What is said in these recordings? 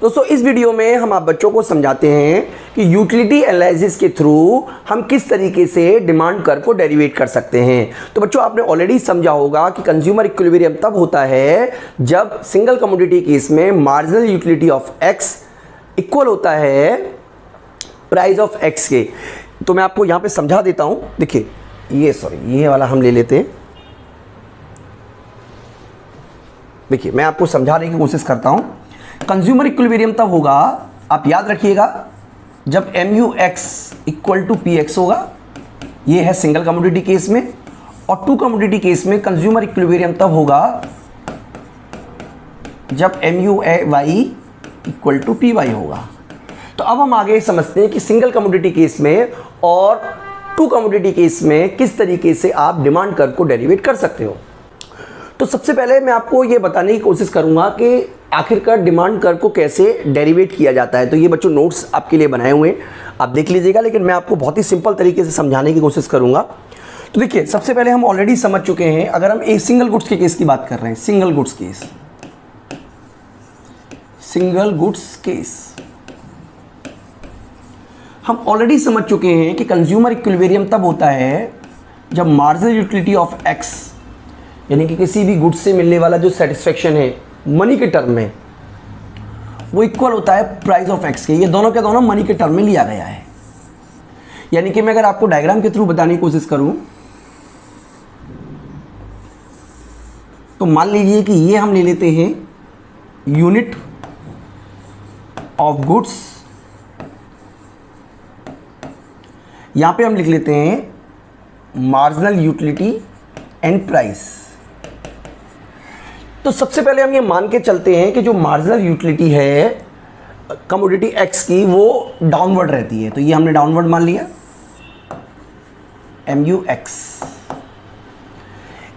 दोस्तों इस वीडियो में हम आप बच्चों को समझाते हैं कि यूटिलिटी एनालिसिस के थ्रू हम किस तरीके से डिमांड कर्व को डेरिवेट कर सकते हैं। तो बच्चों आपने ऑलरेडी समझा होगा कि कंज्यूमर इक्विलिब्रियम तब होता है जब सिंगल कमोडिटी केस में marginal utility of x equal होता है प्राइस ऑफ एक्स के। तो मैं आपको यहाँ पे समझा देता हूँ। देखिए ये वाला हम ले लेते हैं। देखिए मैं आपको समझाने की कोशिश करता हूँ। कंज्यूमर इक्विलिब्रियम तब होगा, आप याद रखिएगा, जब MUX इक्वल टू PX होगा। ये है सिंगल कमोडिटी केस में। और टू कमोडिटी केस में कंज्यूमर इक्विलिब्रियम तब होगा जब MUY इक्वल टू PY होगा। तो अब हम आगे समझते हैं कि सिंगल कमोडिटी केस में और टू कमोडिटी केस में किस तरीके से आप डिमांड कर्व को डेरिवेट कर सकते हो। तो सबसे पहले मैं आपको ये बताने की कोशिश करूंगा कि आखिरकार डिमांड कर्व को कैसे डेरिवेट किया जाता है। तो ये बच्चों नोट्स आपके लिए बनाए हुए हैं, आप देख लीजिएगा, लेकिन मैं आपको बहुत ही सिंपल तरीके से समझाने की कोशिश करूंगा। तो देखिए सबसे पहले हम ऑलरेडी समझ चुके हैं, अगर हम एक सिंगल गुड्स के केस की बात कर रहे हैं, सिंगल गुड्स केस हम ऑलरेडी समझ चुके हैं कि कंज्यूमर इक्विलिब्रियम तब होता है जब मार्जिनल यूटिलिटी ऑफ एक्स, यानी कि किसी भी गुड्स से मिलने वाला जो सेटिस्फेक्शन है मनी के टर्म में, वो इक्वल होता है प्राइस ऑफ एक्स के। ये दोनों के दोनों मनी के टर्म में लिया गया है। यानी कि मैं अगर आपको डायग्राम के थ्रू बताने की कोशिश करूं तो मान लीजिए कि ये हम ले लेते हैं यूनिट ऑफ गुड्स, यहां पे हम लिख लेते हैं मार्जिनल यूटिलिटी एंड प्राइस। तो सबसे पहले हम ये मान के चलते हैं कि जो मार्जिनल यूटिलिटी है कमोडिटी एक्स की वो डाउनवर्ड रहती है। तो ये हमने डाउनवर्ड मान लिया MUX।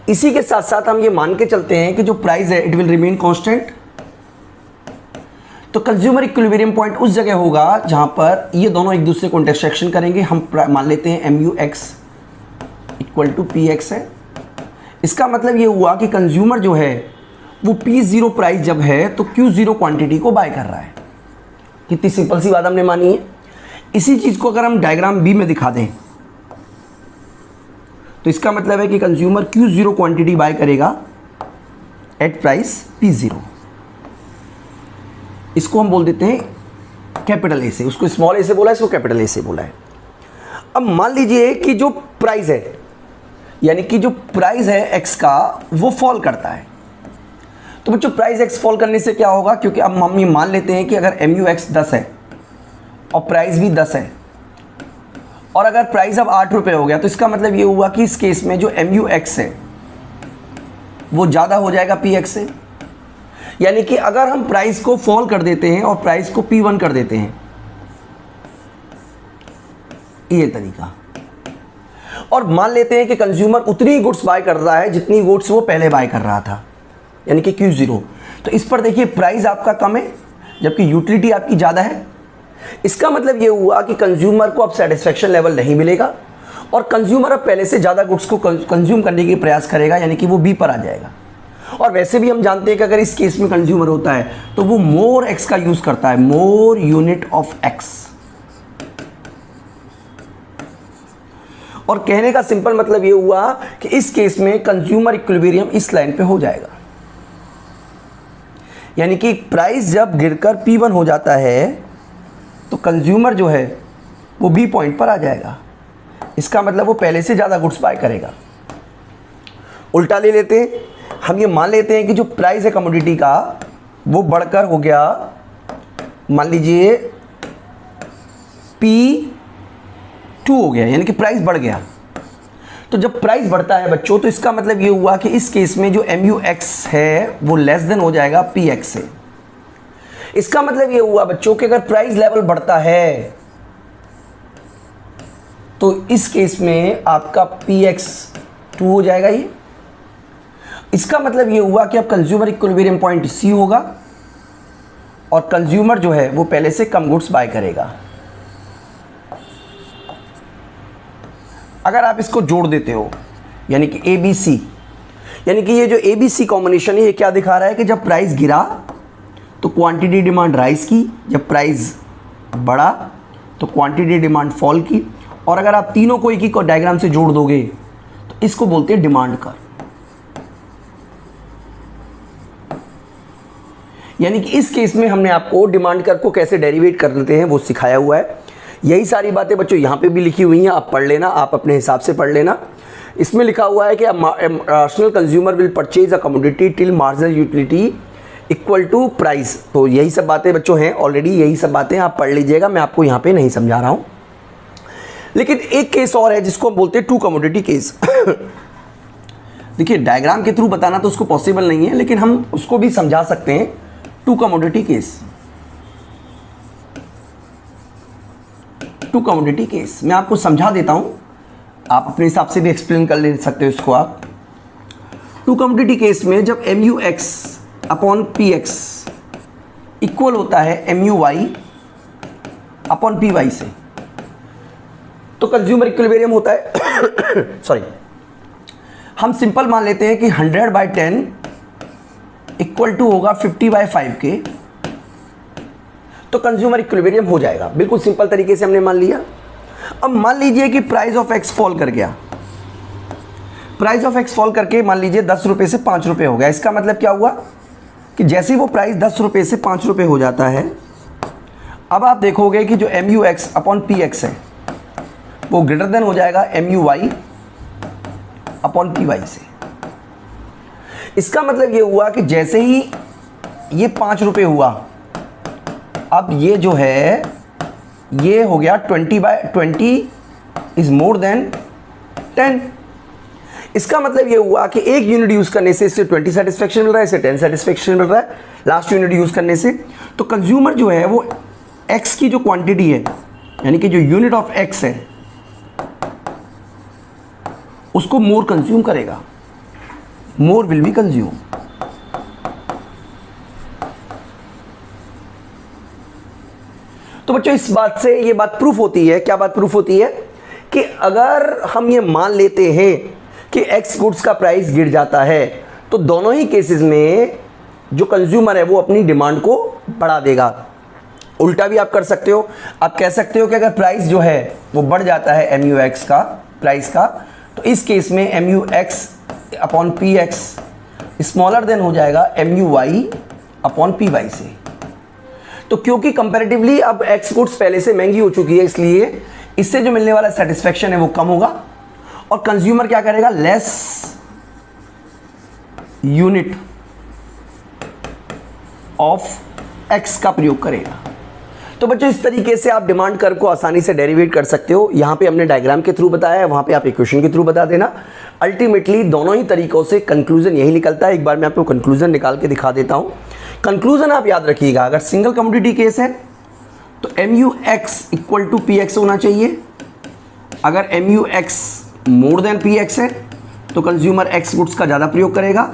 इसी के साथ साथ हम ये मान के चलते हैं कि जो प्राइस है इट विल रिमेन कांस्टेंट। तो कंज्यूमर इक्विलिब्रियम पॉइंट उस जगह होगा जहां पर ये दोनों एक दूसरे को इंटरसेक्शन करेंगे। हम मान लेते हैं MUX इक्वल टू PX है। इसका मतलब ये हुआ कि कंज्यूमर जो है वो P0 प्राइस जब है तो Q0 क्वांटिटी को बाय कर रहा है। कितनी सिंपल सी बात हमने मानी है। इसी चीज़ को अगर हम डायग्राम B में दिखा दें तो इसका मतलब है कि कंज्यूमर Q0 क्वांटिटी बाय करेगा एट प्राइस P0। इसको हम बोल देते हैं कैपिटल A से, उसको स्मॉल a से बोला है, इसको कैपिटल A से बोला है। अब मान लीजिए कि जो प्राइस है, यानी कि जो प्राइस है x का वो फॉल करता है। तो बच्चों प्राइस x फॉल करने से क्या होगा, क्योंकि अब हम ये मान लेते हैं कि अगर MUX 10 है और प्राइस भी 10 है और अगर प्राइस अब 8 रुपये हो गया, तो इसका मतलब ये हुआ कि इस केस में जो MUX है वो ज़्यादा हो जाएगा PX से। यानी कि अगर हम प्राइस को फॉल कर देते हैं और प्राइस को P1 कर देते हैं, ये तरीका, और मान लेते हैं कि कंज्यूमर उतनी गुड्स बाय कर रहा है जितनी गुड्स वो पहले बाय कर रहा था, यानी कि Q0। तो इस पर देखिए प्राइस आपका कम है जबकि यूटिलिटी आपकी ज़्यादा है। इसका मतलब ये हुआ कि कंज्यूमर को अब सेटिस्फेक्शन लेवल नहीं मिलेगा और कंज्यूमर अब पहले से ज़्यादा गुड्स को कंज्यूम करने की प्रयास करेगा, यानी कि वो B पर आ जाएगा। और वैसे भी हम जानते हैं कि अगर इस केस में कंज्यूमर होता है तो वो मोर एक्स का यूज़ करता है, मोर यूनिट ऑफ एक्स। और कहने का सिंपल मतलब ये हुआ कि इस केस में कंज्यूमर इक्विलिब्रियम इस लाइन पे हो जाएगा। यानी कि प्राइस जब गिरकर P1 हो जाता है तो कंज्यूमर जो है वो B पॉइंट पर आ जाएगा। इसका मतलब वो पहले से ज़्यादा गुड्स बाय करेगा। उल्टा ले लेते हैं, हम ये मान लेते हैं कि जो प्राइस है कमोडिटी का वो बढ़कर हो गया, मान लीजिए P2 हो गया, यानी कि प्राइस बढ़ गया। तो जब प्राइस बढ़ता है बच्चों तो इसका मतलब ये हुआ कि इस केस में जो MUX है वो लेस देन हो जाएगा PX से। इसका मतलब ये हुआ बच्चों कि अगर प्राइस लेवल बढ़ता है तो इस केस में आपका PX2 हो जाएगा ये। इसका मतलब ये हुआ कि अब कंज्यूमर इक्विलिब्रियम पॉइंट C होगा और कंज्यूमर जो है वो पहले से कम गुड्स बाय करेगा। अगर आप इसको जोड़ देते हो यानी कि ABC, यानी कि ये जो ABC कॉम्बिनेशन है ये क्या दिखा रहा है कि जब प्राइस गिरा तो क्वांटिटी डिमांड राइज की, जब प्राइस बढ़ा तो क्वांटिटी डिमांड फॉल की। और अगर आप तीनों को एक ही डायग्राम से जोड़ दोगे तो इसको बोलते हैं डिमांड कर्व। यानी कि इस केस में हमने आपको डिमांड कर्व को कैसे डेरिवेट कर लेते हैं वो सिखाया हुआ है। यही सारी बातें बच्चों यहाँ पे भी लिखी हुई हैं, आप पढ़ लेना, आप अपने हिसाब से पढ़ लेना। इसमें लिखा हुआ है कि rational consumer will purchase a commodity till marginal utility equal to price. तो यही सब बातें बच्चों हैं, ऑलरेडी यही सब बातें आप पढ़ लीजिएगा, मैं आपको यहाँ पे नहीं समझा रहा हूँ। लेकिन एक केस और है जिसको हम बोलते हैं टू कमोडिटी केस। देखिए डायग्राम के थ्रू बताना तो उसको पॉसिबल नहीं है, लेकिन हम उसको भी समझा सकते हैं। Two commodity case, two commodity case मैं आपको समझा देता हूं, आप अपने हिसाब से भी एक्सप्लेन कर ले सकते हो इसको आप। टू कमोडिटी केस में जब MUX अपॉन PX इक्वल होता है MUY अपॉन PY से, तो कंज्यूमर इक्विलिब्रियम होता है। सॉरी, हम सिंपल मान लेते हैं कि 100/10 इक्वल टू होगा 50/5 के, तो कंज्यूमर इक्विलिब्रियम हो जाएगा। बिल्कुल सिंपल तरीके से हमने मान लिया। अब मान लीजिए कि प्राइस ऑफ एक्स फॉल कर गया, प्राइस ऑफ एक्स फॉल करके मान लीजिए 10 रुपये से 5 रुपये हो गया। इसका मतलब क्या हुआ कि जैसे ही वो प्राइस 10 रुपये से 5 रुपये हो जाता है, अब आप देखोगे कि जो MUX अपॉन PX है वो ग्रेटर देन हो जाएगा MUY अपॉन PY से। इसका मतलब ये हुआ कि जैसे ही ये 5 रुपये हुआ, अब ये जो है ये हो गया 20/20 इज मोर देन 10। इसका मतलब ये हुआ कि एक यूनिट यूज़ करने से इससे 20 सेटिस्फेक्शन मिल रहा है, इससे 10 सेटिस्फेक्शन मिल रहा है लास्ट यूनिट यूज़ करने से। तो कंज्यूमर जो है वो एक्स की जो क्वांटिटी है, यानी कि जो यूनिट ऑफ एक्स है, उसको मोर कंज्यूम करेगा, मोर विल बी कंज्यूम। तो बच्चों इस बात से ये बात प्रूफ होती है, क्या बात प्रूफ होती है कि अगर हम ये मान लेते हैं कि एक्स गुड्स का प्राइस गिर जाता है, तो दोनों ही केसेस में जो कंज्यूमर है वो अपनी डिमांड को बढ़ा देगा। उल्टा भी आप कर सकते हो, आप कह सकते हो कि अगर प्राइस जो है वो बढ़ जाता है MUX का प्राइस का, तो इस केस में MUX upon PX smaller than हो जाएगा MUY अपॉन PY से। तो क्योंकि कंपैरेटिवली अब एक्स गुड्स पहले से महंगी हो चुकी है, इसलिए इससे जो मिलने वाला सेटिस्फेक्शन है वो कम होगा, और कंज्यूमर क्या करेगा, लेस यूनिट ऑफ एक्स का प्रयोग करेगा। तो बच्चों इस तरीके से आप डिमांड कर्व को आसानी से डेरिवेट कर सकते हो। यहाँ पे हमने डायग्राम के थ्रू बताया है, वहाँ पे आप इक्वेशन के थ्रू बता देना। अल्टीमेटली दोनों ही तरीकों से कंक्लूजन यही निकलता है। एक बार मैं आपको कंक्लूजन निकाल के दिखा देता हूँ। कंक्लूजन आप याद रखिएगा, अगर सिंगल कमोडिटी केस है तो MUX इक्वल टू PX होना चाहिए। अगर MUX मोर देन PX है तो कंज्यूमर एक्स गुड्स का ज़्यादा प्रयोग करेगा।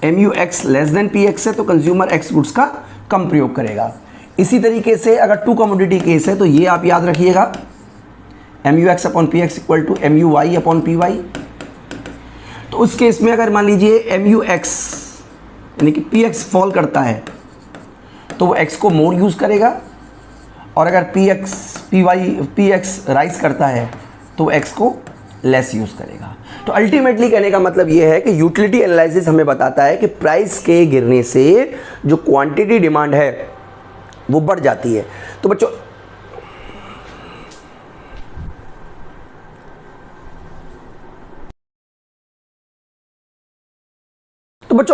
MUX लेस देन PX है तो कंज्यूमर एक्स गुड्स का कम प्रयोग करेगा। इसी तरीके से अगर टू कमोडिटी केस है तो ये आप याद रखिएगा, MUX upon PX equal to MUY upon PY। तो उस केस में अगर मान लीजिए MUX यानी कि PX फॉल करता है तो वो X को मोर यूज़ करेगा, और अगर PX राइज करता है तो वो X को लेस यूज़ करेगा। तो अल्टीमेटली कहने का मतलब ये है कि यूटिलिटी एनालिसिस हमें बताता है कि प्राइस के गिरने से जो क्वांटिटी डिमांड है वो बढ़ जाती है। तो बच्चों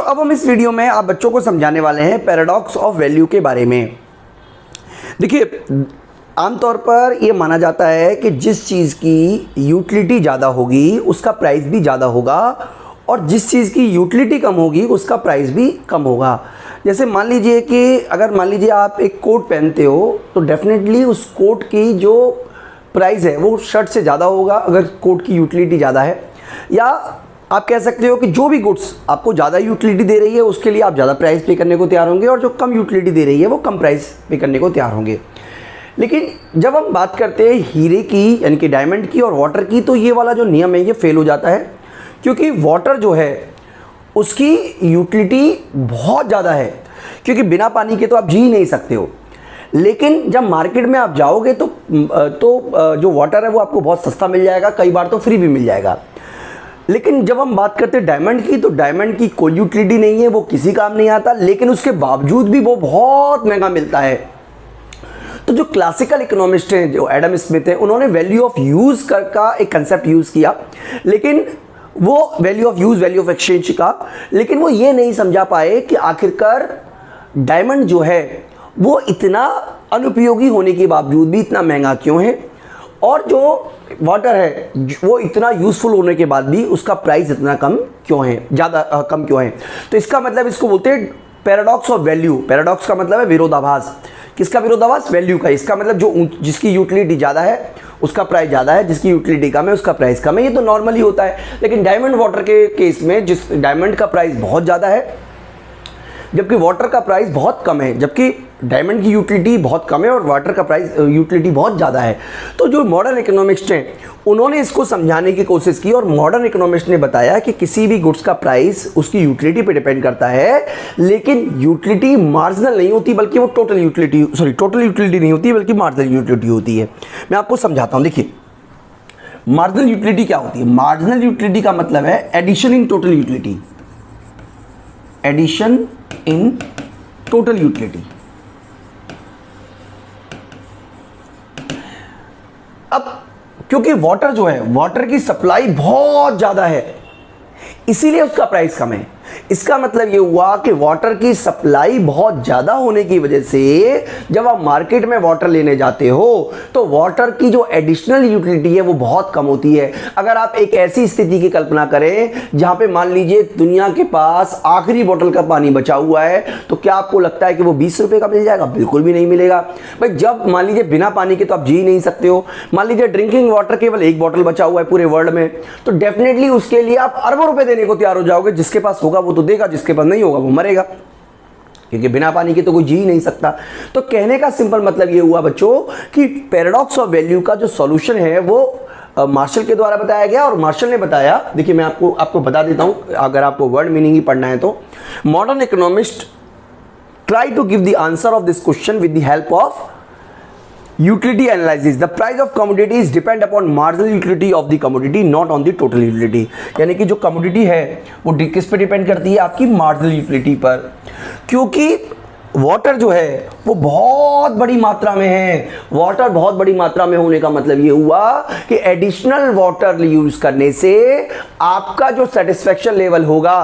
अब हम इस वीडियो में आप बच्चों को समझाने वाले हैं पैराडॉक्स ऑफ वैल्यू के बारे में। देखिए आमतौर पर ये माना जाता है कि जिस चीज़ की यूटिलिटी ज़्यादा होगी उसका प्राइस भी ज़्यादा होगा, और जिस चीज़ की यूटिलिटी कम होगी उसका प्राइस भी कम होगा। जैसे मान लीजिए कि अगर मान लीजिए आप एक कोट पहनते हो तो डेफिनेटली उस कोट की जो प्राइस है वो शर्ट से ज़्यादा होगा अगर कोट की यूटिलिटी ज़्यादा है। या आप कह सकते हो कि जो भी गुड्स आपको ज़्यादा यूटिलिटी दे रही है उसके लिए आप ज़्यादा प्राइस पे करने को तैयार होंगे, और जो कम यूटिलिटी दे रही है वो कम प्राइस पे करने को तैयार होंगे। लेकिन जब हम बात करते हैं हीरे की यानी कि डायमंड की और वाटर की, तो ये वाला जो नियम है ये फेल हो जाता है, क्योंकि वाटर जो है उसकी यूटिलिटी बहुत ज़्यादा है। क्योंकि बिना पानी के तो आप जी ही नहीं सकते हो। लेकिन जब मार्केट में आप जाओगे तो जो वाटर है वो आपको बहुत सस्ता मिल जाएगा, कई बार तो फ्री भी मिल जाएगा। लेकिन जब हम बात करते हैं डायमंड की, तो डायमंड की कोई यूटिलिटी नहीं है, वो किसी काम नहीं आता, लेकिन उसके बावजूद भी वो बहुत महंगा मिलता है। तो जो क्लासिकल इकोनॉमिस्ट हैं, जो एडम स्मिथ हैं, उन्होंने वैल्यू ऑफ यूज़ का एक कंसेप्ट यूज़ किया, लेकिन वो value of use, value of exchange का, लेकिन वो ये नहीं समझा पाए कि आखिरकार डायमंड जो है वो इतना अनुपयोगी होने के बावजूद भी इतना महंगा क्यों है, और जो वाटर है वो इतना यूज़फुल होने के बाद भी उसका प्राइस इतना कम क्यों है, ज़्यादा कम क्यों है। तो इसका मतलब, इसको बोलते हैं पैराडॉक्स ऑफ वैल्यू। पैराडॉक्स का मतलब है विरोधाभास। किसका विरोधाभास? वैल्यू का। इसका मतलब जिसकी यूटिलिटी ज़्यादा है उसका प्राइस ज़्यादा है, जिसकी यूटिलिटी कम है उसका प्राइस कम है। ये तो नॉर्मली होता है। लेकिन डायमंड वाटर के केस में जिस डायमंड का प्राइस बहुत ज़्यादा है जबकि वाटर का प्राइस बहुत कम है, जबकि डायमंड की यूटिलिटी बहुत कम है और वाटर का प्राइस यूटिलिटी बहुत ज़्यादा है। तो जो मॉडर्न इकोनॉमिस्ट हैं उन्होंने इसको समझाने की कोशिश की, और मॉडर्न इकोनॉमिस्ट ने बताया कि किसी भी गुड्स का प्राइस उसकी यूटिलिटी पे डिपेंड करता है, लेकिन यूटिलिटी मार्जिनल नहीं होती बल्कि वो टोटल यूटिलिटी नहीं होती बल्कि मार्जिनल यूटिलिटी होती है। मैं आपको समझाता हूँ। देखिए, मार्जिनल यूटिलिटी क्या होती है? मार्जिनल यूटिलिटी का मतलब है addition in total utility. Addition in total utility. अब क्योंकि वाटर जो है, वाटर की सप्लाई बहुत ज़्यादा है, इसीलिए उसका प्राइस कम है। इसका मतलब ये हुआ कि वाटर की सप्लाई बहुत ज़्यादा होने की वजह से जब आप मार्केट में वाटर लेने जाते हो तो वाटर की जो एडिशनल यूटिलिटी है वो बहुत कम होती है। अगर आप एक ऐसी स्थिति की कल्पना करें जहां पे मान लीजिए दुनिया के पास आखिरी बोतल का पानी बचा हुआ है, तो क्या आपको लगता है कि वो 20 रुपये का मिल जाएगा? बिल्कुल भी नहीं मिलेगा भाई। जब मान लीजिए बिना पानी के तो आप जी नहीं सकते हो, मान लीजिए ड्रिंकिंग वाटर केवल एक बोतल बचा हुआ है पूरे वर्ल्ड में, तो डेफिनेटली उसके लिए आप अरबों रुपए देने को तैयार हो जाओगे। जिसके पास होगा वो तो देगा, जिसके पास नहीं होगा वो मरेगा, क्योंकि बिना पानी के तो कोई जी ही नहीं सकता। तो कहने का सिंपल मतलब ये हुआ बच्चों कि पैराडॉक्स ऑफ वैल्यू का जो सॉल्यूशन है वो मार्शल के द्वारा बताया गया। और मार्शल ने बताया, देखिए मैं आपको बता देता हूं, अगर आपको वर्ड मीनिंग ही पढ़ना है तो, modern economist try to give the answer of this question with the help of utility analysis. The price of commodities depend upon marginal utility of the commodity, not on the total utility. यानी कि जो commodity है वो किस पे depend करती है? आपकी marginal utility पर। क्योंकि वाटर जो है वो बहुत बड़ी मात्रा में है। वाटर बहुत बड़ी मात्रा में होने का मतलब ये हुआ कि एडिशनल वाटर यूज करने से आपका जो सेटिस्फेक्शन लेवल होगा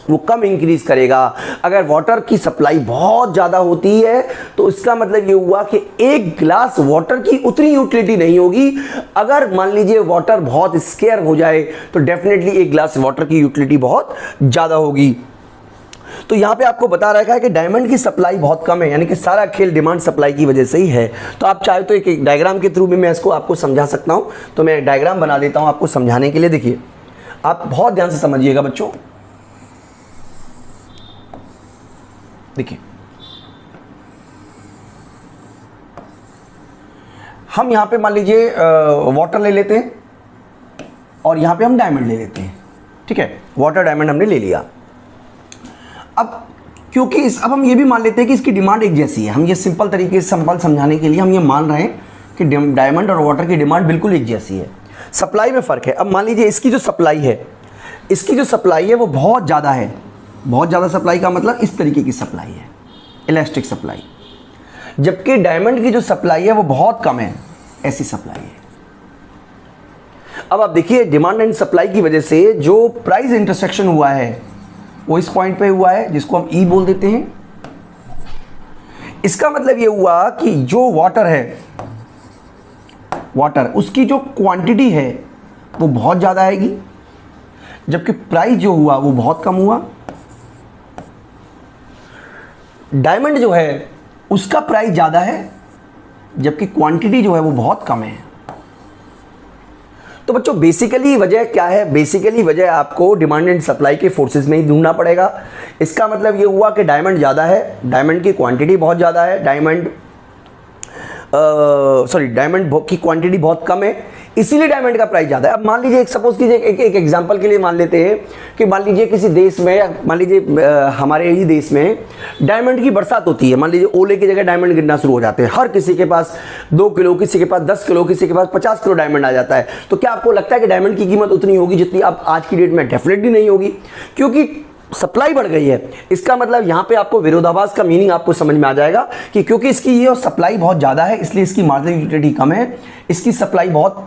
वो कम इंक्रीज करेगा। अगर वाटर की सप्लाई बहुत ज़्यादा होती है तो इसका मतलब ये हुआ कि एक गिलास वाटर की उतनी यूटिलिटी नहीं होगी। अगर मान लीजिए वाटर बहुत स्केयर हो जाए तो डेफिनेटली एक गिलास वाटर की यूटिलिटी बहुत ज़्यादा होगी। तो यहाँ पे आपको बता रखा है कि डायमंड की सप्लाई बहुत कम है, यानी कि सारा खेल डिमांड सप्लाई की वजह से ही है। तो आप चाहे तो एक डायग्राम के थ्रू भी मैं इसको आपको समझा सकता हूँ। तो मैं डायग्राम बना देता हूँ आपको समझाने के लिए। देखिए, आप बहुत ध्यान से समझिएगा बच्चों। देखिए, हम यहां पे मान लीजिए वाटर ले लेते हैं और यहां पे हम डायमंड ले लेते हैं। ठीक है, वाटर डायमंड हमने ले लिया। अब क्योंकि अब हम ये भी मान लेते हैं कि इसकी डिमांड एक जैसी है। हम ये सिंपल तरीके से सिंपल समझाने के लिए हम ये मान रहे हैं कि डायमंड और वाटर की डिमांड बिल्कुल एक जैसी है, सप्लाई में फ़र्क है। अब मान लीजिए इसकी जो सप्लाई है वो बहुत ज़्यादा है। बहुत ज़्यादा सप्लाई का मतलब इस तरीके की सप्लाई है, इलास्टिक सप्लाई, जबकि डायमंड की जो सप्लाई है वो बहुत कम है, ऐसी सप्लाई है। अब आप देखिए, डिमांड एंड सप्लाई की वजह से जो प्राइस इंटरसेक्शन हुआ है वो इस पॉइंट पे हुआ है, जिसको हम ई बोल देते हैं। इसका मतलब ये हुआ कि जो वाटर है, उसकी जो क्वांटिटी है वो बहुत ज़्यादा आएगी, जबकि प्राइस जो हुआ वो बहुत कम हुआ। डायमंड जो है उसका प्राइस ज़्यादा है, जबकि क्वांटिटी जो है वो बहुत कम है। तो बच्चों बेसिकली वजह क्या है? बेसिकली वजह आपको डिमांड एंड सप्लाई के फोर्सेस में ही ढूंढना पड़ेगा। इसका मतलब ये हुआ कि डायमंड ज़्यादा है, डायमंड की क्वांटिटी बहुत ज़्यादा है, डायमंड की क्वांटिटी बहुत कम है, इसीलिए डायमंड का प्राइस ज़्यादा है। अब मान लीजिए, एक सपोज कीजिए, एक एग्जांपल के लिए मान लेते हैं कि मान लीजिए किसी देश में, मान लीजिए हमारे ही देश में डायमंड की बरसात होती है। मान लीजिए ओले की जगह डायमंड गिरना शुरू हो जाते हैं, हर किसी के पास 2 किलो, किसी के पास 10 किलो, किसी के पास 50 किलो डायमंड आ जाता है। तो क्या आपको लगता है कि डायमंड की कीमत उतनी होगी जितनी अब आज की डेट में? डेफिनेटली नहीं होगी, क्योंकि सप्लाई बढ़ गई है। इसका मतलब यहां पे आपको विरोधाभास का मीनिंग आपको समझ में आ जाएगा कि क्योंकि इसकी ये सप्लाई बहुत ज़्यादा है, इसलिए इसकी मार्जिनल यूटिलिटी कम है, इसकी सप्लाई बहुत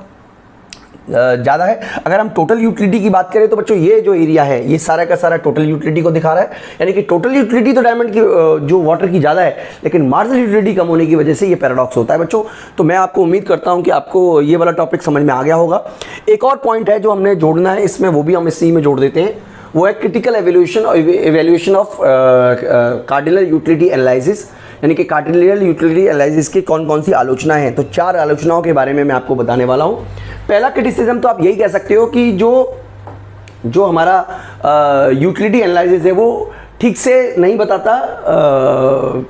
ज़्यादा है। अगर हम टोटल यूटिलिटी की बात करें तो बच्चों ये जो एरिया है ये सारा का सारा टोटल यूटिलिटी को दिखा रहा है, यानी कि टोटल यूटिलिटी तो डायमंड की जो वाटर की ज़्यादा है, लेकिन मार्जिनल यूटिलिटी कम होने की वजह से ये पैराडॉक्स होता है बच्चों। तो मैं आपको उम्मीद करता हूँ कि आपको ये वाला टॉपिक समझ में आ गया होगा। एक और पॉइंट है जो हमने जोड़ना है इसमें, वो भी हम इसी में जोड़ देते हैं, वो है critical evaluation of cardinal utility analysis, यानी कि कार्डिनल यूटिलिटी एनालिसिस की कौन कौन सी आलोचनाएं हैं। तो 4 आलोचनाओं के बारे में मैं आपको बताने वाला हूं। पहला क्रिटिसिज्म तो आप यही कह सकते हो कि जो हमारा यूटिलिटी एनालिसिस है वो ठीक से नहीं बताता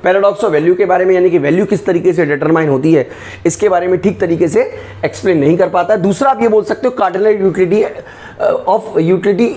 पैराडॉक्स ऑफ वैल्यू के बारे में, यानी कि वैल्यू किस तरीके से डिटरमाइन होती है इसके बारे में ठीक तरीके से एक्सप्लेन नहीं कर पाता। दूसरा आप ये बोल सकते हो cardinal utility of utility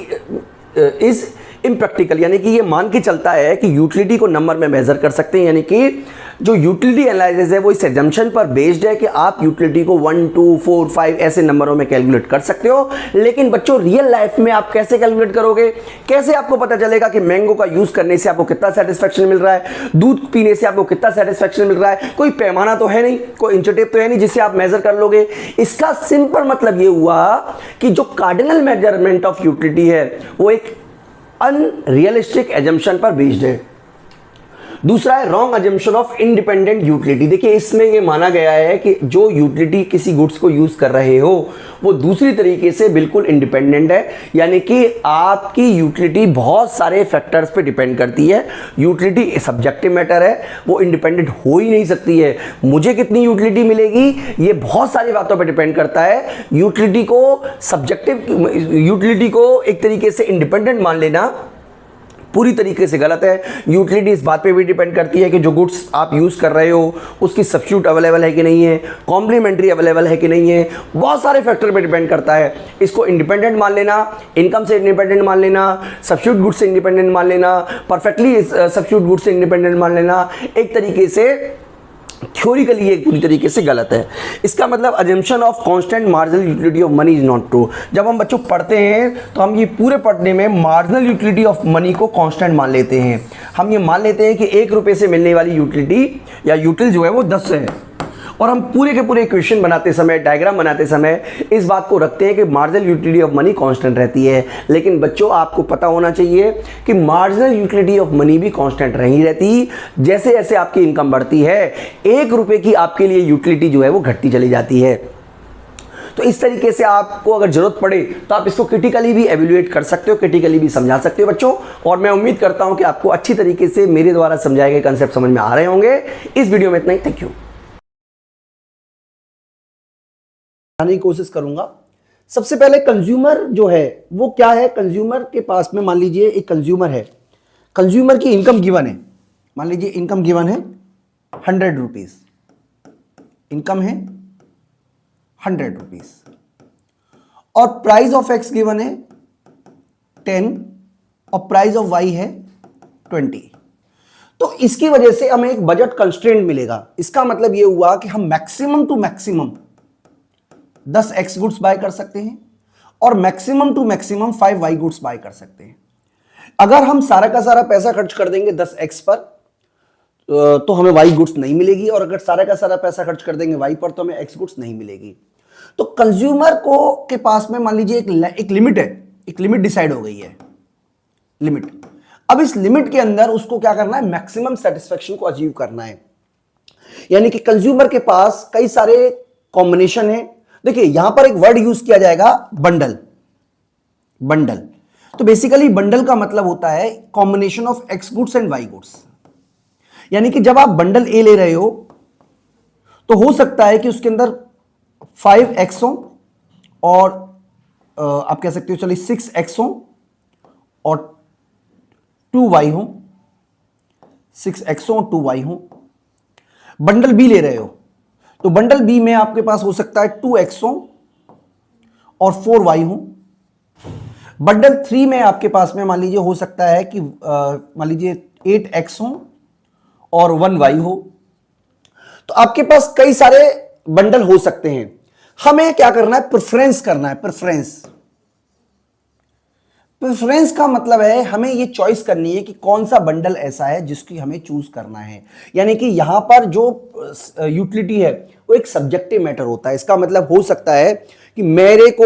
is impractical, यानी कि ये मान के चलता है कि यूटिलिटी को नंबर में मेजर कर सकते हैं, यानी कि जो यूटिलिटी एनालिसिस है वो इस एजम्पशन पर बेस्ड है कि आप यूटिलिटी को 1, 2, 4, 5 ऐसे नंबरों में कैलकुलेट कर सकते हो। लेकिन बच्चों रियल लाइफ में आप कैसे कैलकुलेट करोगे? कैसे आपको पता चलेगा कि मैंगो का यूज करने से आपको कितना सेटिस्फेक्शन मिल रहा है, दूध पीने से आपको कितना सेटिस्फेक्शन मिल रहा है? कोई पैमाना तो है नहीं, कोई इंच टेप तो है नहीं जिससे आप मेजर कर लोगे। इसका सिंपल मतलब ये हुआ कि जो कार्डिनल मेजरमेंट ऑफ यूटिलिटी है वो एक अनरियलिस्टिक एजम्पशन पर बेस्ड है। दूसरा है wrong assumption of independent utility. देखिए इसमें ये माना गया है कि जो यूटिलिटी किसी गुड्स को यूज कर रहे हो वो दूसरी तरीके से बिल्कुल इंडिपेंडेंट है, यानी कि आपकी यूटिलिटी बहुत सारे फैक्टर्स पे डिपेंड करती है। यूटिलिटी सब्जेक्टिव मैटर है, वो इंडिपेंडेंट हो ही नहीं सकती है। मुझे कितनी यूटिलिटी मिलेगी ये बहुत सारी बातों पे डिपेंड करता है। यूटिलिटी को एक तरीके से इंडिपेंडेंट मान लेना पूरी तरीके से गलत है। यूटिलिटी इस बात पे भी डिपेंड करती है कि जो गुड्स आप यूज़ कर रहे हो उसकी सब्स्टिट्यूट अवेलेबल है कि नहीं है, कॉम्प्लीमेंट्री अवेलेबल है कि नहीं है, बहुत सारे फैक्टर पे डिपेंड करता है। इसको इंडिपेंडेंट मान लेना, इनकम से इंडिपेंडेंट मान लेना, सब्स्टिट्यूट गुड्स से इंडिपेंडेंट मान लेना, परफेक्टली सब्स्टिट्यूट गुड्स से इंडिपेंडेंट मान लेना, एक तरीके से थ्योरिकली ये पूरी तरीके से गलत है। इसका मतलब assumption of constant marginal utility of money is not true. जब हम बच्चों पढ़ते हैं तो हम ये पूरे पढ़ने में मार्जिनल यूटिलिटी ऑफ मनी को कांस्टेंट मान लेते हैं। हम ये मान लेते हैं कि 1 रुपये से मिलने वाली यूटिलिटी या यूटिल जो है वो 10 है, और हम पूरे के पूरे इक्वेशन बनाते समय, डायग्राम बनाते समय इस बात को रखते हैं कि marginal utility of money constant रहती है। लेकिन बच्चों आपको पता होना चाहिए कि मार्जिनल यूटिलिटी ऑफ मनी भी कांस्टेंट नहीं रहती। जैसे जैसे आपकी इनकम बढ़ती है 1 रुपये की आपके लिए यूटिलिटी जो है वो घटती चली जाती है। तो इस तरीके से आपको अगर जरूरत पड़े तो आप इसको क्रिटिकली भी एवेल्युएट कर सकते हो, क्रिटिकली भी समझा सकते हो बच्चों। और मैं उम्मीद करता हूं कि आपको अच्छी तरीके से मेरे द्वारा समझाए गए कंसेप्ट समझ में आ रहे होंगे। इस वीडियो में इतना ही, थैंक यू। की कोशिश करूंगा। सबसे पहले कंज्यूमर जो है वो क्या है? कंज्यूमर के पास में मान लीजिए एक कंज्यूमर है, कंज्यूमर की इनकम गिवन है, मान लीजिए इनकम गिवन है 100 रुपीज, इनकम है 100 रुपीज, और प्राइस ऑफ एक्स गिवन है 10 और प्राइस ऑफ वाई है 20। तो इसकी वजह से हमें एक बजट कंस्ट्रेंट मिलेगा। इसका मतलब यह हुआ कि हम maximum to maximum 10 x goods buy कर सकते हैं और maximum to maximum 5 y goods buy कर सकते हैं। अगर हम सारा का सारा पैसा खर्च कर देंगे 10 एक्स पर तो हमें वाई गुड्स नहीं मिलेगी, और अगर सारा का सारा पैसा खर्च कर देंगे वाई पर तो हमें एक्स गुड्स नहीं मिलेगी। तो कंज्यूमर को के पास में मान लीजिए एक लिमिट है, एक लिमिट डिसाइड हो गई है, लिमिट। अब इस लिमिट के अंदर उसको क्या करना है? मैक्सिमम सेटिस्फेक्शन को अचीव करना है। यानी कि कंज्यूमर के पास कई सारे कॉम्बिनेशन है। देखिए यहां पर एक वर्ड यूज किया जाएगा बंडल, बंडल। तो बेसिकली बंडल का मतलब होता है combination of x goods and y goods. यानी कि जब आप बंडल ए ले रहे हो तो हो सकता है कि उसके अंदर 5 एक्स हो और आप कह सकते हो चलिए 6 एक्स हो और 2 वाई हो, 6 एक्स हो और 2 वाई हो। बंडल बी ले रहे हो तो बंडल बी में आपके पास हो सकता है 2 एक्स हो और 4y हो। बंडल 3 में आपके पास में मान लीजिए हो सकता है कि मान लीजिए 8x हो और 1y हो। तो आपके पास कई सारे बंडल हो सकते हैं। हमें क्या करना है, प्रेफरेंस करना है। प्रेफरेंस का मतलब है हमें यह चॉइस करनी है कि कौन सा बंडल ऐसा है जिसकी हमें चूज करना है। यानी कि यहां पर जो यूटिलिटी है वो एक सब्जेक्टिव मैटर होता है। इसका मतलब हो सकता है कि मेरे को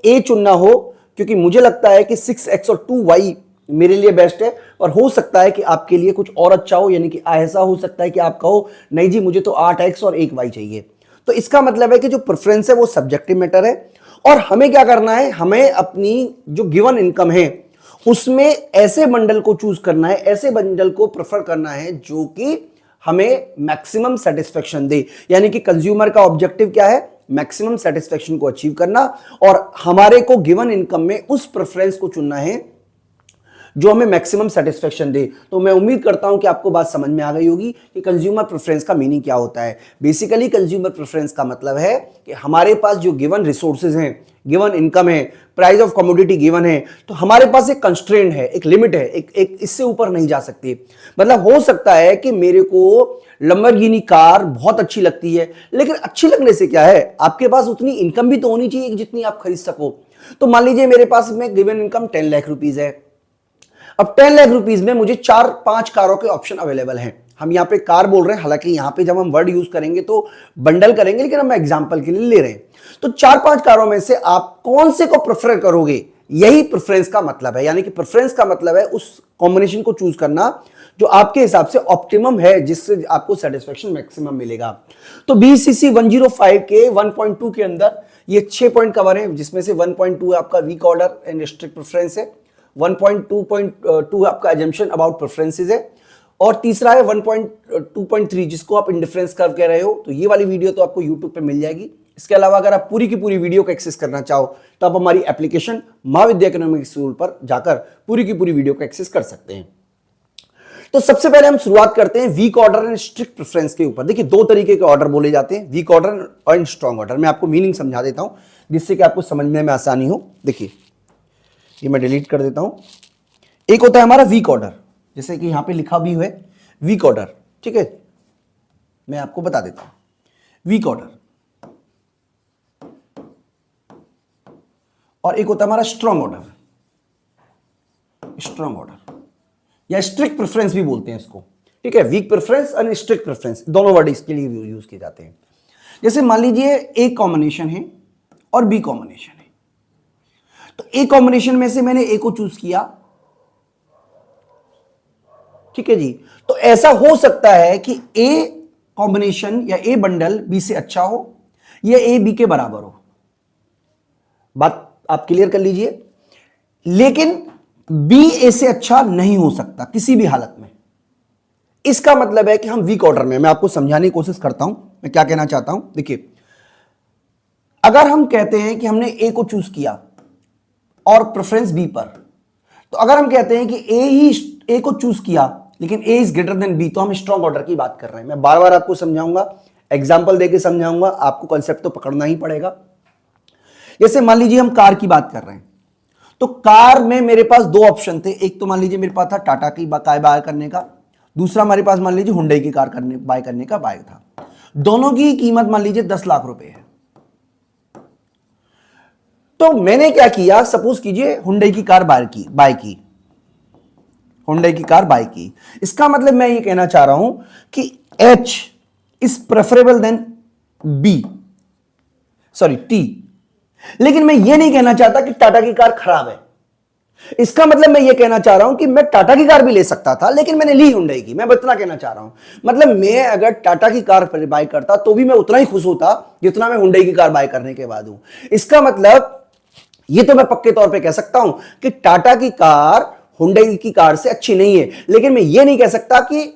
ए चुनना हो क्योंकि मुझे लगता है कि 6x और 2y मेरे लिए बेस्ट है, और हो सकता है कि आपके लिए कुछ और अच्छा हो। यानी कि ऐसा हो सकता है कि आप कहो नहीं जी मुझे तो 8x और 1y चाहिए। तो इसका मतलब है कि जो प्रेफरेंस है वो सब्जेक्टिव मैटर है, और हमें क्या करना है, हमें अपनी जो गिवन इनकम है उसमें ऐसे बंडल को चूज करना है, ऐसे बंडल को प्रेफर करना है जो कि हमें मैक्सिमम सेटिस्फेक्शन दे। यानी कि कंज्यूमर का ऑब्जेक्टिव क्या है, मैक्सिमम सेटिस्फेक्शन को अचीव करना, और हमारे को गिवन इनकम में उस प्रेफरेंस को चुनना है जो हमें मैक्सिमम सेटिस्फेक्शन दे। तो मैं उम्मीद करता हूं कि आपको बात समझ में आ गई होगी कि कंज्यूमर प्रेफरेंस का मीनिंग क्या होता है। बेसिकली कंज्यूमर प्रेफरेंस का मतलब है कि हमारे पास जो गिवन रिसोर्सेज हैं, गिवन इनकम है, प्राइस ऑफ कमोडिटी गिवन है, तो हमारे पास एक कंस्ट्रेंट है, एक लिमिट है, एक इससे ऊपर नहीं जा सकती। मतलब हो सकता है कि मेरे को लंबोर्गिनी कार बहुत अच्छी लगती है, लेकिन अच्छी लगने से क्या है, आपके पास उतनी इनकम भी तो होनी चाहिए जितनी आप खरीद सको। तो मान लीजिए मेरे पास में गिवन इनकम 10 लाख रुपीज है। अब 10 लाख रुपीज में मुझे 4-5 कारों के ऑप्शन अवेलेबल हैं। हम यहां पे कार बोल रहे हैं, हालांकि यहां पे जब हम वर्ड यूज करेंगे तो बंडल करेंगे, लेकिन हम एग्जांपल के लिए ले रहे हैं। तो 4-5 कारों में से आप कौन से को प्रेफर करोगे, यही प्रेफरेंस का मतलब है। यानी कि प्रेफरेंस का मतलब है उस कॉम्बिनेशन को चूज करना जो आपके हिसाब से ऑप्टिमम है, जिससे आपको सेटिस्फेक्शन मैक्सिमम मिलेगा। तो BCC 105 के 1.2 के अंदर ये 6 पॉइंट कवर है, जिसमें से 1.2 आपका weak order and strict preference है, 1.2 आपका एजम्पशन अबाउट प्रेफरेंसेस है, और तीसरा है 1.2.3 जिसको आप इंडिफरेंस कर्व कह रहे हो। तो ये वाली वीडियो तो आपको YouTube पे मिल जाएगी। इसके अलावा अगर आप पूरी की पूरी वीडियो को एक्सेस करना चाहो तो आप हमारी एप्लीकेशन महाविद्या इकोनॉमिक्स स्कूल पर जाकर पूरी की पूरी वीडियो को एक्सेस कर सकते हैं। तो सबसे पहले हम शुरुआत करते हैं weak order and strict preference के ऊपर। देखिए 2 तरीके के ऑर्डर बोले जाते हैं, weak order and strong order. मैं आपको मीनिंग समझा देता हूं जिससे कि आपको समझने में आसानी हो। देखिए ये मैं डिलीट कर देता हूं। एक होता है हमारा वीक ऑर्डर, जैसे कि यहां पे लिखा भी है वीक ऑर्डर, ठीक है, मैं आपको बता देता हूं। वीक ऑर्डर, और एक होता है हमारा स्ट्रॉन्ग ऑर्डर। स्ट्रॉन्ग ऑर्डर या स्ट्रिक्ट प्रेफरेंस भी बोलते हैं इसको, ठीक है। वीक प्रेफरेंस और स्ट्रिक्ट प्रेफरेंस दोनों वर्ड इसके लिए यूज किए जाते हैं। जैसे मान लीजिए ए कॉम्बिनेशन है और बी कॉम्बिनेशन है, तो ए कॉम्बिनेशन में से मैंने ए को चूज किया, ठीक है जी। तो ऐसा हो सकता है कि ए कॉम्बिनेशन या ए बंडल बी से अच्छा हो या ए बी के बराबर हो। बात आप क्लियर कर लीजिए। लेकिन बी ए से अच्छा नहीं हो सकता किसी भी हालत में। इसका मतलब है कि हम वीक ऑर्डर में, मैं आपको समझाने की कोशिश करता हूं मैं क्या कहना चाहता हूं। देखिए अगर हम कहते हैं कि हमने ए को चूज किया और प्रेफरेंस बी पर, तो अगर हम कहते हैं कि ए को चूज किया लेकिन ए इज ग्रेटर देन बी, तो हम स्ट्रॉन्ग ऑर्डर की बात कर रहे हैं। मैं बार बार आपको समझाऊंगा, एग्जाम्पल देके समझाऊंगा, आपको कॉन्सेप्ट तो पकड़ना ही पड़ेगा। जैसे मान लीजिए हम कार की बात कर रहे हैं, तो कार में मेरे पास 2 ऑप्शन थे। एक तो मान लीजिए मेरे पास था टाटा की कार बाय करने का, दूसरा हमारे पास मान लीजिए हुंडई की कार बाय करने का बाय था। दोनों की कीमत मान लीजिए 10 लाख रुपए है। तो मैंने क्या किया, सपोज कीजिए हुंडई की कार बाय की, हुंडई की कार बाय की। इसका मतलब मैं ये कहना चाह रहा हूं कि H is preferable than B, sorry T। लेकिन मैं ये नहीं कहना चाहता कि टाटा की कार खराब है। इसका मतलब मैं ये कहना चाह रहा हूं कि मैं टाटा की कार भी ले सकता था, लेकिन मैंने ली हुंडई की। मैं इतना कहना चाह रहा हूं, मतलब मैं अगर टाटा की कार बाय करता तो भी मैं उतना ही खुश होता जितना मैं हुंडई की कार बाय करने के बाद हूं। इसका मतलब ये तो मैं पक्के तौर पे कह सकता हूं कि टाटा की कार हुंडई की कार से अच्छी नहीं है, लेकिन मैं ये नहीं कह सकता कि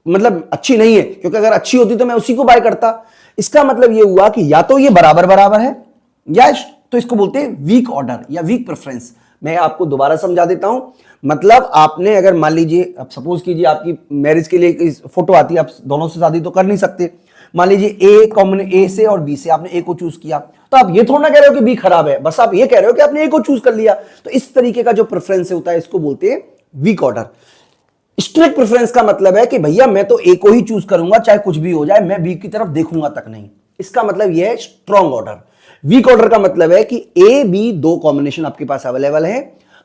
मतलब अच्छी नहीं है, क्योंकि अगर अच्छी होती तो मैं उसी को बाय करता। इसका मतलब ये हुआ कि या तो ये बराबर बराबर है, या तो इसको बोलते हैं वीक ऑर्डर या वीक प्रेफरेंस। मैं आपको दोबारा समझा देता हूं। मतलब आपने अगर मान लीजिए, अब सपोज कीजिए आपकी मैरिज के लिए फोटो आती है, आप दोनों से शादी तो कर नहीं सकते। मान लीजिए ए से और बी से आपने ए को चूज किया, तो आप ये थोड़ा ना कह रहे हो कि बी खराब है, बस आप ये कह रहे हो कि आपने ए को चूज कर लिया। तो इस तरीके का जो प्रेफरेंस होता है इसको बोलते हैं वीक ऑर्डर। स्ट्रिक्ट प्रेफरेंस का मतलब है कि भैया मैं तो ए को ही चूज करूंगा चाहे कुछ भी हो जाए, मैं बी की तरफ देखूंगा तक नहीं। इसका मतलब यह है स्ट्रॉन्ग ऑर्डर। वीक ऑर्डर का मतलब है कि ए बी दो कॉम्बिनेशन आपके पास अवेलेबल है,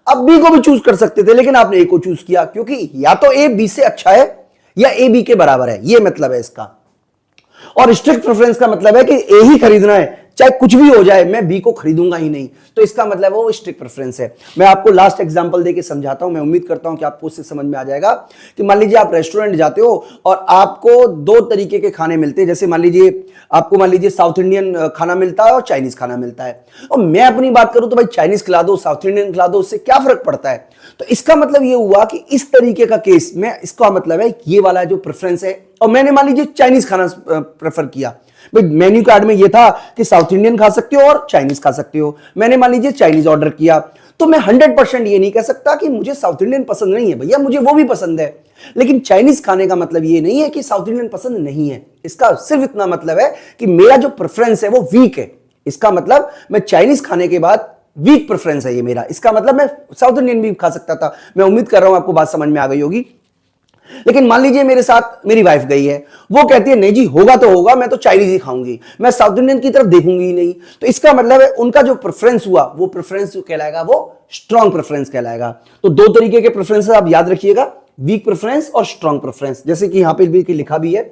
अब बी को भी चूज कर सकते थे लेकिन आपने ए को चूज किया, क्योंकि या तो ए बी से अच्छा है या ए बी के बराबर है, यह मतलब है इसका। और स्ट्रिक्ट प्रेफरेंस का मतलब है कि ए ही खरीदना है चाहे कुछ भी हो जाए, मैं बी को खरीदूंगा ही नहीं। तो इसका मतलब वो स्ट्रिक्ट प्रेफरेंस है। मैं आपको लास्ट एग्जांपल देके समझाता हूं, मैं उम्मीद करता हूं कि आपको उससे समझ में आ जाएगा। कि मान लीजिए आप रेस्टोरेंट जाते हो और आपको दो तरीके के खाने मिलते हैं, जैसे मान लीजिए साउथ इंडियन खाना मिलता है और चाइनीज खाना मिलता है, और मैं अपनी बात करूं तो भाई चाइनीज खिला दो साउथ इंडियन खिला दो, उससे क्या फर्क पड़ता है। तो इसका मतलब ये हुआ कि इस तरीके का केस में इसका मतलब है ये वाला जो प्रेफरेंस है, और मैंने मान लीजिए चाइनीज खाना प्रेफर किया, भाई मेन्यू कार्ड में ये था कि साउथ इंडियन खा सकते हो और चाइनीज खा सकते हो, मैंने मान लीजिए चाइनीज ऑर्डर किया, तो मैं 100% ये नहीं कह सकता कि मुझे साउथ इंडियन पसंद नहीं है, भैया मुझे वो भी पसंद है। लेकिन चाइनीज खाने का मतलब ये नहीं है कि साउथ इंडियन पसंद नहीं है, इसका सिर्फ इतना मतलब है कि मेरा जो प्रेफरेंस है वो वीक है। इसका मतलब मैं चाइनीज खाने के बाद वीक प्रेफरेंस है ये मेरा, इसका मतलब मैं साउथ इंडियन भी खा सकता था। मैं उम्मीद कर रहा हूं आपको बात समझ में आ गई होगी। लेकिन मान लीजिए मेरे साथ मेरी वाइफ गई है, वो कहती है नहीं जी होगा तो होगा, मैं तो चाइनीज ही खाऊंगी, मैं साउथ इंडियन की तरफ देखूंगी ही नहीं। तो इसका मतलब है उनका जो प्रेफरेंस हुआ वो प्रेफरेंस जो कहलाएगा वो स्ट्रॉन्ग प्रेफरेंस कहलाएगा। तो दो तरीके के प्रेफरेंस आप याद रखिएगा, वीक प्रेफरेंस और स्ट्रॉन्ग प्रेफरेंस। जैसे कि यहां पर भी लिखा भी है,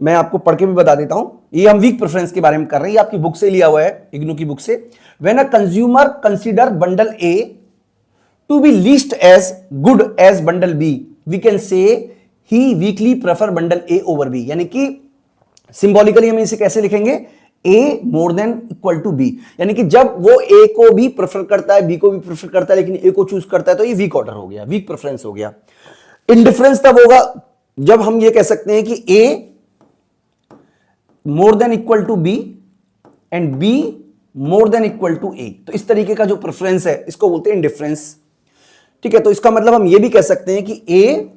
मैं आपको पढ़ के भी बता देता हूं। ये हम वीक प्रेफरेंस के बारे में कर रहे हैं, आपकी बुक से लिया हुआ है, इग्नू की बुक से। When a consumer consider bundle A to be least as good as bundle B, we can say he weakly prefer bundle A over B. यानी कि सिंबॉलिकली हम इसे कैसे लिखेंगे, A more than equal to B, यानी कि जब वो ए को भी प्रेफर करता है बी को भी प्रेफर करता है लेकिन ए को चूज करता है, तो ये वीक ऑर्डर हो गया, वीक प्रेफरेंस हो गया। इंडिफरेंस तब होगा जब हम ये कह सकते हैं कि A more than equal to B and B more than equal to A. तो इस तरीके का जो प्रेफरेंस है इसको बोलते हैं इंडिफरेंस। ठीक है, तो इसका मतलब हम ये भी कह सकते हैं कि ए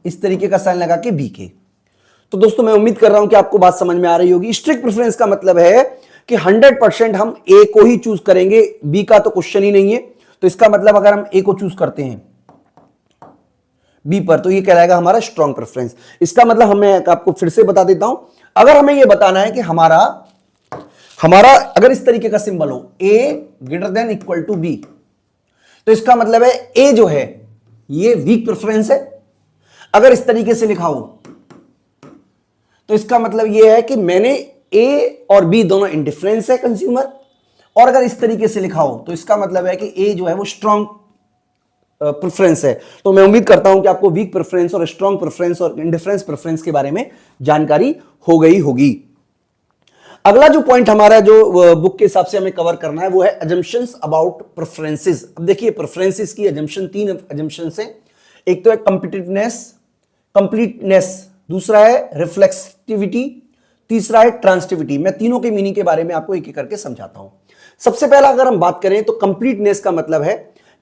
इस तरीके का साइन लगा के बी के। तो दोस्तों मैं उम्मीद कर रहा हूं कि आपको बात समझ में आ रही होगी। स्ट्रिक्ट प्रेफरेंस का मतलब है कि 100% हम ए को ही चूज करेंगे, बी का तो क्वेश्चन ही नहीं है। तो इसका मतलब अगर हम ए को चूज करते हैं बी पर, तो ये कहलाएगा हमारा स्ट्रॉन्ग प्रेफरेंस। इसका मतलब हमें आपको फिर से बता देता हूं, अगर हमें यह बताना है कि हमारा अगर इस तरीके का सिंबल हो A greater than equal to B, तो इसका मतलब है ए जो है ये वीक प्रेफरेंस है। अगर इस तरीके से लिखा हो तो इसका मतलब यह है कि मैंने ए और बी दोनों इंडिफरेंस है कंज्यूमर। और अगर इस तरीके से लिखा हो तो इसका मतलब है कि ए जो है वो स्ट्रॉन्ग प्रेफरेंस है। तो मैं उम्मीद करता हूं कि आपको वीक प्रेफरेंस और स्ट्रॉन्ग प्रेफरेंस और इंडिफरेंस प्रेफरेंस के बारे में जानकारी हो गई होगी। अगला जो पॉइंट हमारा जो बुक के हिसाब से हमें कवर करना है वो है अजम्पशंस अबाउट प्रेफरेंसेस। अब देखिए प्रेफरेंसेस की अजम्पशन, तीन अजम्पशंस हैं। एक तो है कंप्लीटनेस, दूसरा है रिफ्लेक्सिविटी, तीसरा है ट्रांसिटिविटी। मैं तीनों के मीनिंग के बारे में आपको एक एक करके समझाता हूं। सबसे पहला अगर हम बात करें तो कंप्लीटनेस का मतलब है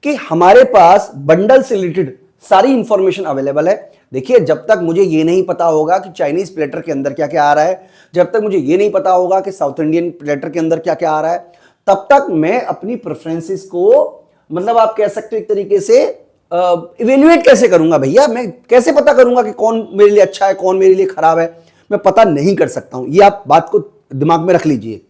कि हमारे पास बंडल से रिलेटेड सारी इंफॉर्मेशन अवेलेबल है। देखिए जब तक मुझे ये नहीं पता होगा कि चाइनीज प्लेटर के अंदर क्या क्या आ रहा है, जब तक मुझे ये नहीं पता होगा कि साउथ इंडियन प्लेटर के अंदर क्या क्या आ रहा है, तब तक मैं अपनी प्रेफरेंसेस को, मतलब आप कह सकते हो एक तरीके से इवेल्युएट कैसे करूंगा भैया, मैं कैसे पता करूंगा कि कौन मेरे लिए अच्छा है कौन मेरे लिए खराब है, मैं पता नहीं कर सकता हूं। ये आप बात को दिमाग में रख लीजिए।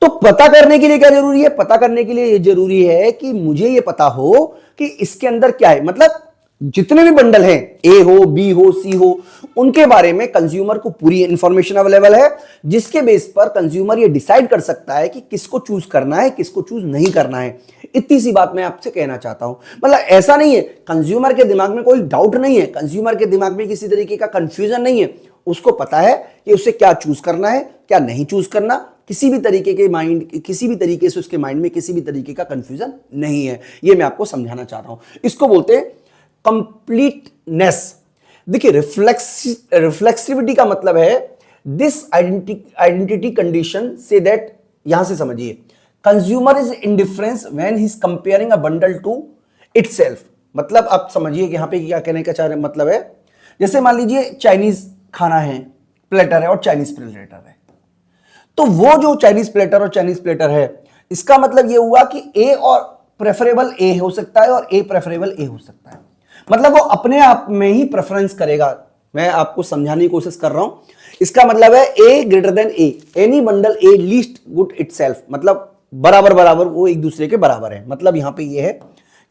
तो पता करने के लिए क्या जरूरी है, पता करने के लिए ये जरूरी है कि मुझे ये पता हो कि इसके अंदर क्या है। मतलब जितने भी बंडल हैं, ए हो बी हो सी हो, उनके बारे में कंज्यूमर को पूरी इंफॉर्मेशन अवेलेबल है, जिसके बेस पर कंज्यूमर ये डिसाइड कर सकता है कि किसको चूज करना है किसको चूज नहीं करना है। इतनी सी बात मैं आपसे कहना चाहता हूं। मतलब ऐसा नहीं है, कंज्यूमर के दिमाग में कोई डाउट नहीं है, कंज्यूमर के दिमाग में किसी तरीके का कंफ्यूजन नहीं है। उसको पता है कि उसे क्या चूज करना है क्या नहीं चूज करना, किसी भी तरीके से उसके माइंड में किसी भी तरीके का कंफ्यूजन नहीं है। ये मैं आपको समझाना चाह रहा हूं। इसको बोलते हैं कंप्लीटनेस। देखिए रिफ्लेक्सिविटी का मतलब है this identity condition says that, यहां से समझिए, consumer is indifference when he is comparing a bundle to itself. मतलब आप समझिए कि यहां पे क्या कहने का मतलब है, जैसे मान लीजिए चाइनीज खाना है, प्लेटर है और चाइनीज प्लेटर है, तो वो जो चाइनीज प्लेटर और चाइनीज प्लेटर है, इसका मतलब ये हुआ कि ए और प्रेफरेबल ए हो सकता है और ए प्रेफरेबल ए हो सकता है। मतलब वो अपने आप में ही प्रेफरेंस करेगा। मैं आपको समझाने की कोशिश कर रहा हूं। इसका मतलब है A greater than A, any bundle A least good itself, मतलब बराबर बराबर वो एक दूसरे के बराबर है। मतलब यहां पे ये है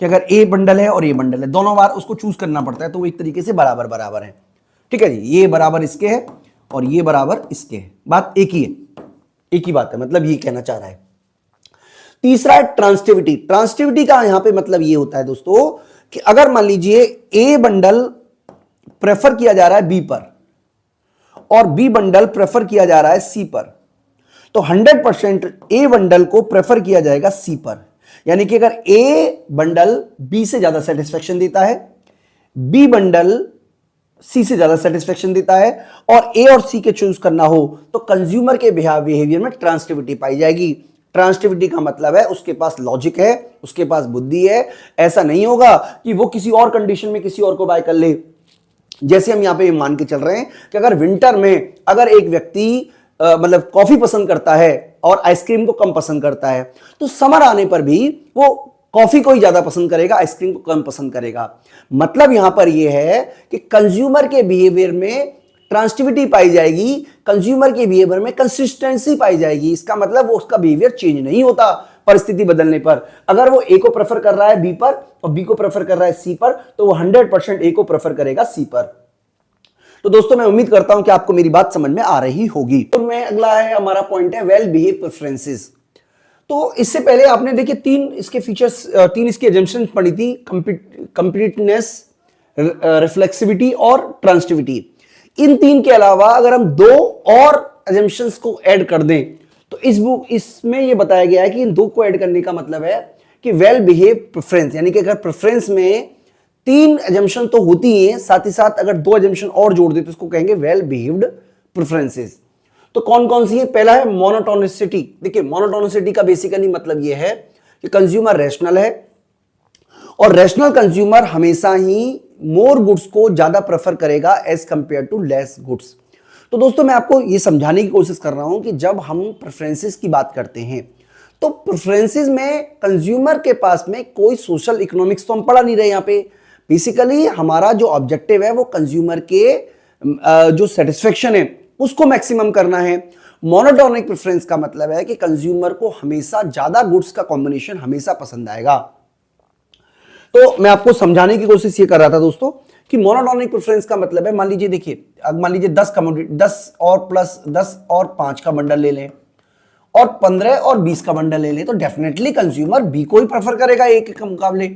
कि अगर ए बंडल है और ए बंडल है, दोनों बार उसको चूज करना पड़ता है, तो वो एक तरीके से बराबर बराबर है। ठीक है जी, ये बराबर इसके है और ये बराबर इसके है, बात एक ही है, एक ही बात है, मतलब ये कहना चाह रहा है। तीसरा है ट्रांसिटिविटी। ट्रांसिटिविटी का यहां पे मतलब ये होता है दोस्तों कि अगर मान लीजिए ए बंडल प्रेफर किया जा रहा है बी पर और बी बंडल प्रेफर किया जा रहा है सी पर, तो 100% ए बंडल को प्रेफर किया जाएगा सी पर। यानी कि अगर ए बंडल बी से ज्यादा सेटिस्फेक्शन देता है, बी बंडल सी से ज्यादा सेटिस्फेक्शन देता है और ए और सी के चूज करना हो, तो कंज्यूमर के बिहेवियर में ट्रांसिटिविटी पाई जाएगी। ट्रांसिटिविटी का मतलब है उसके पास लॉजिक है, उसके पास बुद्धि है। ऐसा नहीं होगा कि वो किसी और कंडीशन में किसी और को बाय कर ले। जैसे हम यहां पे मान के चल रहे हैं कि अगर विंटर में अगर एक व्यक्ति मतलब कॉफी पसंद करता है और आइसक्रीम को कम पसंद करता है, तो समर आने पर भी वो कॉफी को ही ज्यादा पसंद करेगा, आइसक्रीम को कम पसंद करेगा। मतलब यहां पर यह है कि कंज्यूमर के बिहेवियर में ट्रांसिटिविटी पाई जाएगी, कंज्यूमर के बिहेवियर में कंसिस्टेंसी पाई जाएगी। इसका मतलब वो उसका बिहेवियर चेंज नहीं होता परिस्थिति बदलने पर। अगर वो ए को प्रेफर कर रहा है बी पर और बी को प्रेफर कर रहा है सी पर, तो वो 100% ए को प्रेफर करेगा सी पर। तो दोस्तों मैं उम्मीद करता हूं कि आपको मेरी बात समझ में आ रही होगी। तो मैं अगला है हमारा पॉइंट है वेल बिहेव प्रेफरेंसेस। तो इससे पहले आपने देखिए तीन इसके फीचर्स, तीन इसकी एजम्पशंस पढ़ी थी, कंप्लीटनेस, रिफ्लेक्सिविटी और ट्रांसिटिविटी। इन तीन के अलावा अगर हम दो और एजम्पशंस को ऐड कर दें, तो इसमें यह बताया गया है कि इन दो को ऐड करने का मतलब है कि वेल बिहेव प्रेफरेंस, यानी कि अगर प्रेफरेंस में तीन एजम्पशन तो होती है, साथ ही साथ अगर दो एजम्पशन और जोड़ दे तो इसको कहेंगे वेल बिहेव्ड प्रेफरेंसेस। तो कौन कौन सी है? पहला है मोनोटोनिसिटी। देखिए मोनोटोनिसिटी का बेसिकली मतलब यह है कि कंज्यूमर रैशनल है और रैशनल कंज्यूमर हमेशा ही मोर गुड्स को ज्यादा प्रेफर करेगा as compared to less goods. तो दोस्तों मैं आपको यह समझाने की कोशिश कर रहा हूं कि जब हम प्रेफरेंसेस की बात करते हैं तो प्रेफरेंसेस में कंज्यूमर के पास में कोई सोशल इकोनॉमिक्स तो हम पढ़ा नहीं रहे। यहां पे बेसिकली हमारा जो ऑब्जेक्टिव है वो कंज्यूमर के जो सेटिस्फेक्शन है उसको मैक्सिमम करना है। मोनोटोनिक प्रेफरेंस का मतलब है कि कंज्यूमर को हमेशा ज्यादा गुड्स का कॉम्बिनेशन हमेशा पसंद आएगा। तो मैं आपको समझाने की कोशिश ये कर रहा था दोस्तों कि मोनोटोनिक प्रेफरेंस का मतलब है, मान लीजिए देखिए, अब मान लीजिए 10 कमोडिटी, 10 और प्लस 10 और 5 का बंडल ले लें और 15 और 20 का बंडल ले लें, तो डेफिनेटली कंज्यूमर बी को ही प्रेफर करेगा ए के मुकाबले।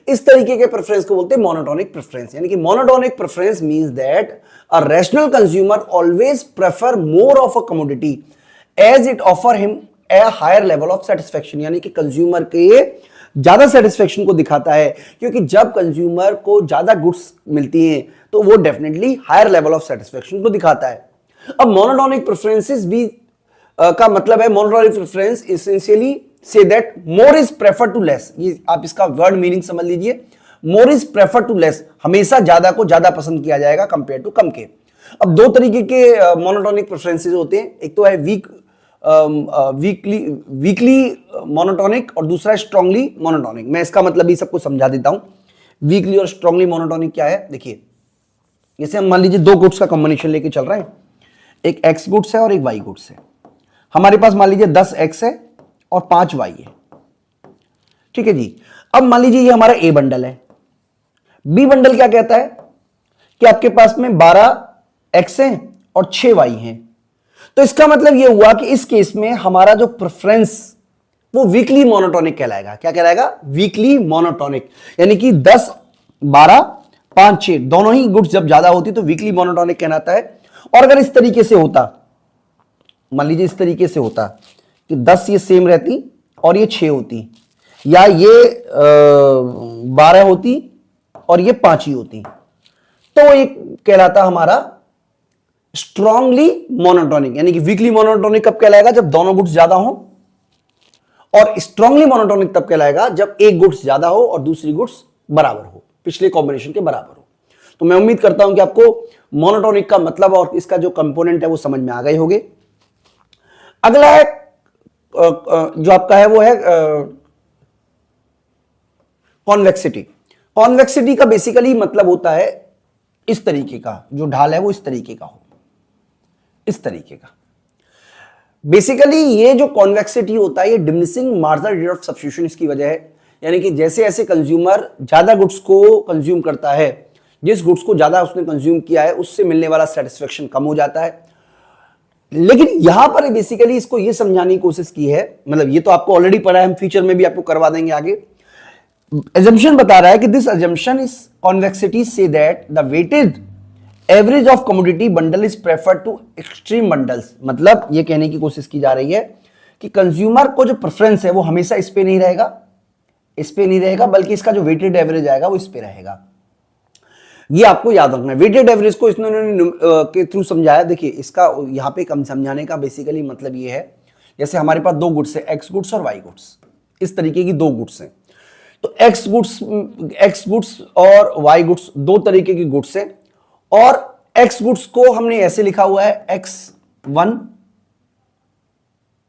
इस तरीके के प्रेफरेंस को बोलते हैं मोनोटोनिक प्रेफरेंस। यानी कि monotonic preference means that a rational consumer always prefer more of a commodity as it offer him a higher level of satisfaction. यानी कि कंज्यूमर के ज्यादा सेटिस्फेक्शन को दिखाता है, क्योंकि जब कंज्यूमर को ज्यादा गुड्स मिलती हैं तो वो definitely higher level of satisfaction को दिखाता है। अब मोनोटोनिक प्रेफरेंसेस भी का मतलब है, monotonic preference essentially says that more is prefer to less. ये आप इसका वर्ड मीनिंग समझ लीजिए, more is prefer to less, हमेशा ज्यादा को ज्यादा पसंद किया जाएगा कंपेयर टू कम के। अब दो तरीके के मोनोटोनिक प्रेफरेंसेस होते हैं, एक तो है वीकली मोनोटोनिक और दूसरा है स्ट्रांगली मोनोटोनिक। मैं इसका मतलब भी सबको समझा देता हूं। वीकली और स्ट्रांगली मोनोटोनिक क्या है? देखिए जैसे हम मान लीजिए दो गुड्स का कॉम्बिनेशन लेके चल रहे हैं, एक एक्स गुड्स है और एक वाई गुड्स है। हमारे पास मान लीजिए 10 एक्स है और 5 वाई है, ठीक है जी। अब मान लीजिए ये हमारा ए बंडल है। बी बंडल क्या कहता है कि आपके पास में 12 एक्स है और 6 वाई है। तो इसका मतलब ये हुआ कि इस केस में हमारा जो प्रेफरेंस वो वीकली मोनोटोनिक कहलाएगा। क्या कहलाएगा? Weekly monotonic. यानी कि 10, 12, 5, 6 दोनों ही गुड्स जब ज्यादा होती तो वीकली मोनोटोनिक कहलाता है। और अगर इस तरीके से होता, मान लीजिए इस तरीके से होता कि 10 ये सेम रहती और ये 6 होती, या ये 12 होती और ये 5 ही होती, तो एक कहलाता हमारा स्ट्रांगली मोनोटोनिक। यानी कि वीकली मोनोटोनिक कब कहलाएगा? जब दोनों गुड्स ज्यादा हो, और स्ट्रांगली मोनोटोनिक तब कहलाएगा जब एक गुड्स ज्यादा हो और दूसरी गुड्स बराबर हो, पिछले कॉम्बिनेशन के बराबर हो। तो मैं उम्मीद करता हूं कि आपको मोनोटोनिक का मतलब और इसका जो कंपोनेंट है वो समझ में आ गए होंगे। अगला है जो आपका है वो है कॉन्वेक्सिटी। कॉन्वेक्सिटी का बेसिकली मतलब होता है इस तरीके का, जो ढाल है वो इस तरीके का हो, इस तरीके का। बेसिकली ये जो कॉन्वेक्सिटी होता है ये diminishing marginal rate of substitution इसकी वजह है। यानी कि जैसे जैसे कंज्यूमर ज्यादा गुड्स को कंज्यूम करता है, जिस गुड्स को ज्यादा उसने कंज्यूम किया है उससे मिलने वाला सेटिस्फेक्शन कम हो जाता है। लेकिन यहां पर बेसिकली इसको ये समझाने की कोशिश की है, मतलब ये तो आपको ऑलरेडी पढ़ा है, हम फीचर में भी आपको करवा देंगे आगे। assumption बता रहा है कि this assumption is convexity say that the weighted average of commodity bundle is preferred to extreme bundles। मतलब ये कहने की कोशिश की जा रही है कि कंज्यूमर को जो प्रेफरेंस है वो हमेशा इस पे नहीं रहेगा, इस पे नहीं रहेगा, बल्कि इसका जो वेटेड एवरेज आएगा वो इस पे रहेगा। ये आपको याद रखना है। वेटेड एवरेज को इन्होंने के थ्रू समझाया। देखिए इसका यहां पे कम समझाने का बेसिकली मतलब ये है, जैसे हमारे पास दो गुड्स है, एक्स गुड्स और वाई गुड्स, इस तरीके की दो गुड्स हैं। तो एक्स गुड्स और वाई गुड्स दो तरीके की गुड्स हैं, और एक्स गुड्स को हमने ऐसे लिखा हुआ है x1,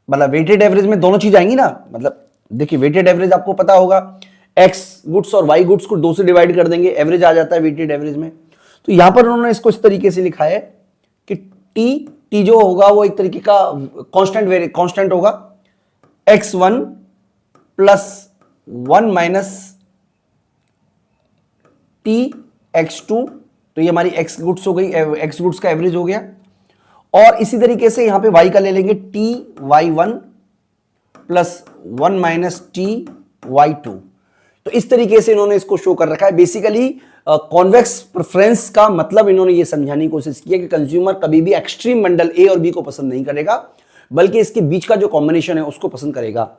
मतलब वेटेड एवरेज में दोनों चीज आएंगी ना। मतलब देखिए वेटेड एवरेज आपको पता होगा, एक्स गुड्स और वाई गुड्स को 2 से डिवाइड कर देंगे, एवरेज आ जाता है वेटेड एवरेज में। तो यहां पर उन्होंने इसको इस तरीके से लिखा है कि टी जो होगा वो एक तरीके का कांस्टेंट होगा, x1 plus 1 minus T x2। तो ये हमारी एक्स गुड्स हो गई, एक्स गुड्स का एवरेज हो गया। और इसी तरीके से यहां पे वाई का ले लेंगे, T y1 plus 1 minus T y2। तो इस तरीके से इन्होंने इसको शो कर रखा है। बेसिकली कॉन्वेक्स प्रेफरेंस का मतलब इन्होंने ये समझाने की कोशिश की है कि कंज्यूमर कभी भी एक्सट्रीम बंडल ए और बी को पसंद नहीं करेगा, बल्कि इसके बीच का जो कॉम्बिनेशन है उसको पसंद करेगा।